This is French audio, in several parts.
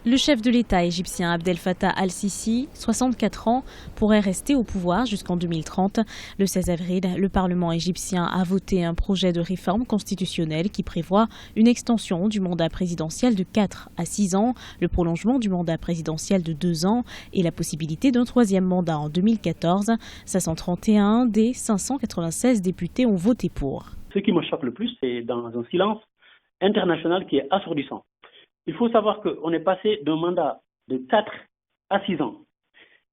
Le chef de l'État égyptien Abdel Fattah al-Sisi, 64 ans, pourrait rester au pouvoir jusqu'en 2030. Le 16 avril, le Parlement égyptien a voté un projet de réforme constitutionnelle qui prévoit une extension du mandat présidentiel de 4 à 6 ans, le prolongement du mandat présidentiel de 2 ans et la possibilité d'un troisième mandat en 2014. 531 des 596 députés ont voté pour. Ce qui me choque le plus, c'est dans un silence international qui est assourdissant. Il faut savoir qu'on est passé d'un mandat de 4 à 6 ans.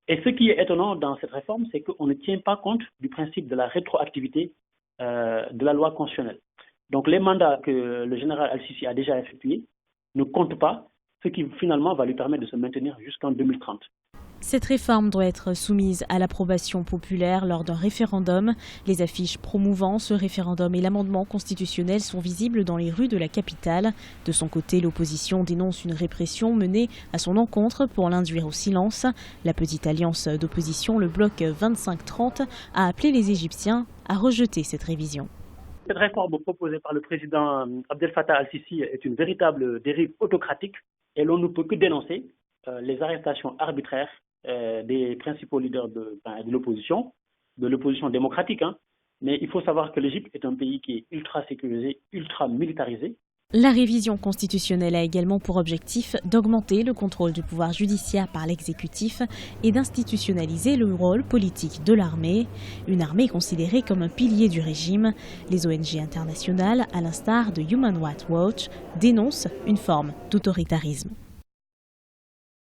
Et ce qui est étonnant dans cette réforme, c'est qu'on ne tient pas compte du principe de la rétroactivité de la loi constitutionnelle. Donc les mandats que le général al-Sisi a déjà effectués ne comptent pas, ce qui finalement va lui permettre de se maintenir jusqu'en 2030. Cette réforme doit être soumise à l'approbation populaire lors d'un référendum. Les affiches promouvant ce référendum et l'amendement constitutionnel sont visibles dans les rues de la capitale. De son côté, l'opposition dénonce une répression menée à son encontre pour l'induire au silence. La petite alliance d'opposition, le bloc 25-30, a appelé les Égyptiens à rejeter cette révision. Cette réforme proposée par le président Abdel Fattah al-Sisi est une véritable dérive autocratique et l'on ne peut que dénoncer les arrestations arbitraires des principaux leaders de l'opposition démocratique. Mais il faut savoir que l'Égypte est un pays qui est ultra sécurisé, ultra militarisé. La révision constitutionnelle a également pour objectif d'augmenter le contrôle du pouvoir judiciaire par l'exécutif et d'institutionnaliser le rôle politique de l'armée. Une armée considérée comme un pilier du régime. Les ONG internationales, à l'instar de Human Rights Watch, dénoncent une forme d'autoritarisme.